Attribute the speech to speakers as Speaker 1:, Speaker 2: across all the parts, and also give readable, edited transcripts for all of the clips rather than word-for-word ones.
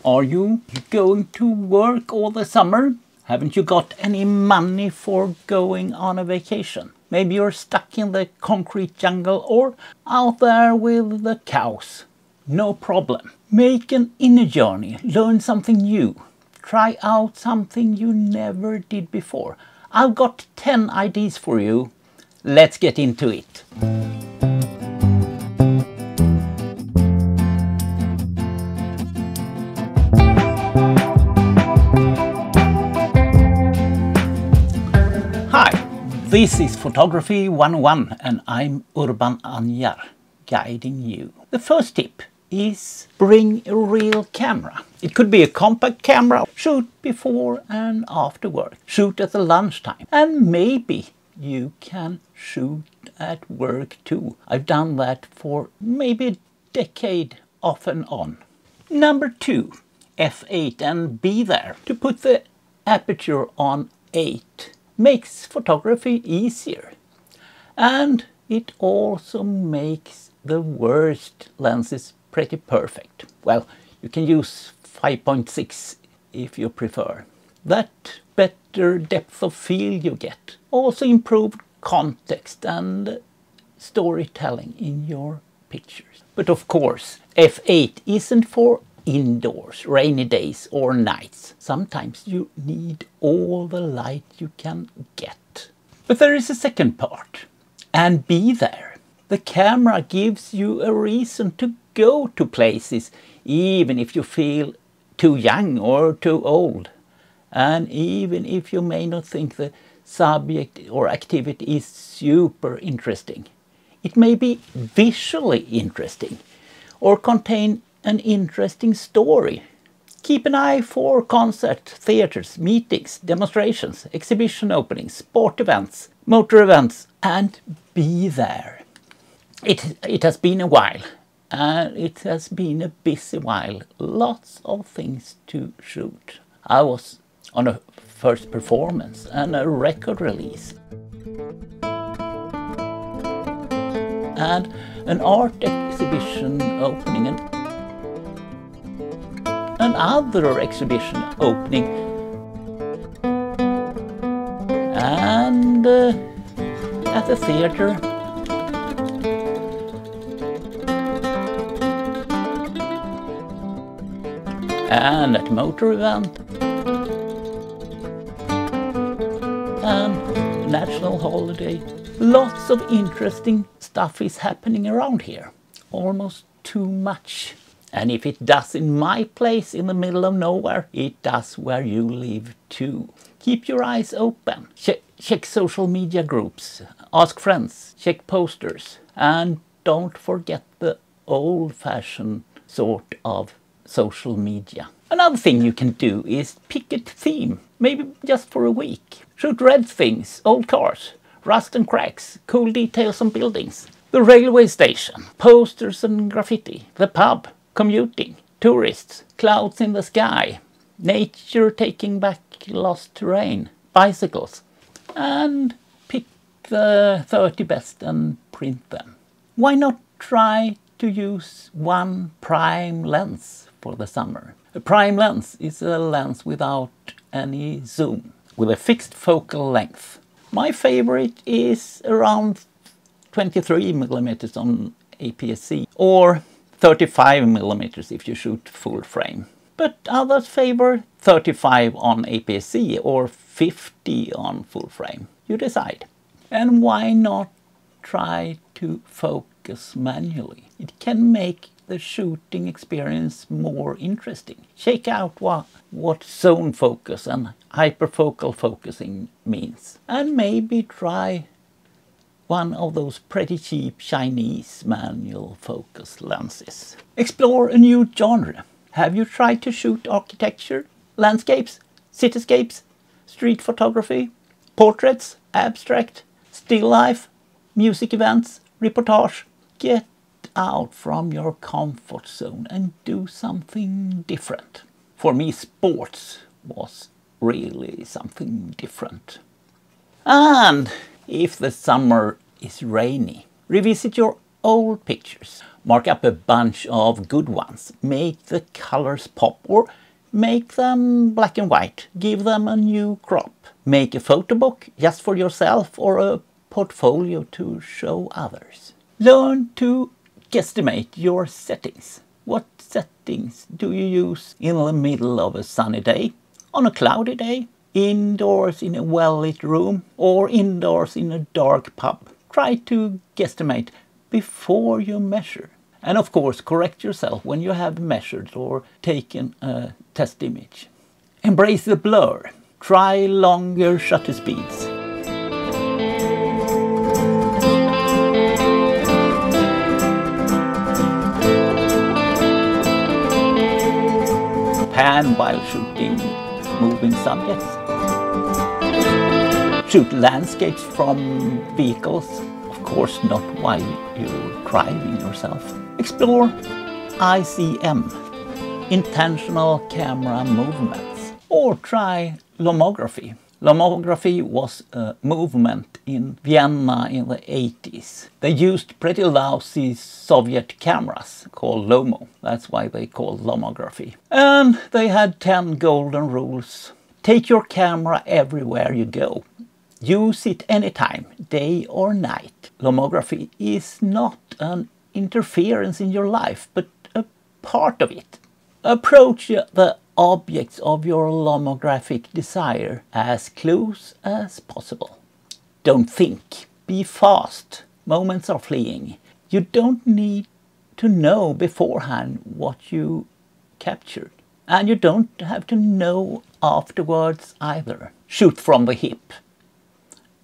Speaker 1: Are you going to work all the summer? Haven't you got any money for going on a vacation? Maybe you're stuck in the concrete jungle or out there with the cows. No problem. Make an inner journey, learn something new. Try out something you never did before. I've got 10 ideas for you. Let's get into it. Hi, this is Photography 101 and I'm Urban Anjar, guiding you. The first tip is bring a real camera. It could be a compact camera. Shoot before and after work. Shoot at the lunchtime. And maybe you can shoot at work too. I've done that for maybe a decade off and on. Number 2, f8 and be there. To put the aperture on 8 makes photography easier. And it also makes the worst lenses pretty perfect. Well, you can use 5.6 if you prefer. That better depth of field you get. Also improved context and storytelling in your pictures. But of course, f8 isn't for indoors, rainy days or nights. Sometimes you need all the light you can get. But there is a second part. And be there. The camera gives you a reason to go to places, even if you feel too young or too old. And even if you may not think the subject or activity is super interesting. It may be visually interesting or contain an interesting story. Keep an eye for concerts, theaters, meetings, demonstrations, exhibition openings, sport events, motor events, and be there. It has been a while, and it has been a busy while. Lots of things to shoot. I was on a first performance and a record release. And an art exhibition opening and another exhibition opening. And at the theater. And at motor event. And national holiday. Lots of interesting stuff is happening around here. Almost too much. And if it does in my place in the middle of nowhere, it does where you live too. Keep your eyes open. Check social media groups. Ask friends. Check posters. And don't forget the old-fashioned sort of social media. Another thing you can do is pick a theme. Maybe just for a week. Shoot red things, old cars, rust and cracks, cool details on buildings. The railway station, posters and graffiti, the pub, commuting, tourists, clouds in the sky, nature taking back lost terrain, bicycles, and pick the 30 best and print them. Why not try to use one prime lens for the summer? A prime lens is a lens without any zoom, with a fixed focal length. My favorite is around 23mm on APS-C or 35mm if you shoot full frame. But others favor 35 on APS-C or 50 on full frame. You decide. And why not try to focus manually? It can make the shooting experience more interesting. Check out what zone focus and hyperfocal focusing means. And maybe try one of those pretty cheap Chinese manual focus lenses. Explore a new genre. Have you tried to shoot architecture, landscapes, cityscapes, street photography, portraits, abstract, still life, music events, reportage? Get out from your comfort zone and do something different. For me, sports was really something different. And if the summer is rainy, revisit your old pictures. Mark up a bunch of good ones. Make the colors pop or make them black and white. Give them a new crop. Make a photo book just for yourself or a portfolio to show others. Learn to guesstimate your settings. What settings do you use in the middle of a sunny day, on a cloudy day, indoors in a well-lit room, or indoors in a dark pub? Try to guesstimate before you measure. And of course, correct yourself when you have measured or taken a test image. Embrace the blur. Try longer shutter speeds. Pan while shooting moving subjects. Shoot landscapes from vehicles, of course not while you're driving yourself. Explore ICM, intentional camera movements, or try lomography. Lomography was a movement in Vienna in the 80s. They used pretty lousy Soviet cameras called Lomo. That's why they called lomography. And they had 10 golden rules. Take your camera everywhere you go. Use it anytime, day or night. Lomography is not an interference in your life, but a part of it. Approach the objects of your lomographic desire as close as possible. Don't think. Be fast. Moments are fleeing. You don't need to know beforehand what you captured. And you don't have to know afterwards either. Shoot from the hip.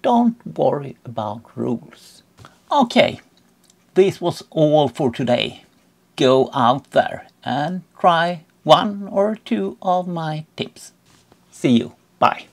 Speaker 1: Don't worry about rules. Okay, this was all for today. Go out there and try one or two of my tips. See you. Bye.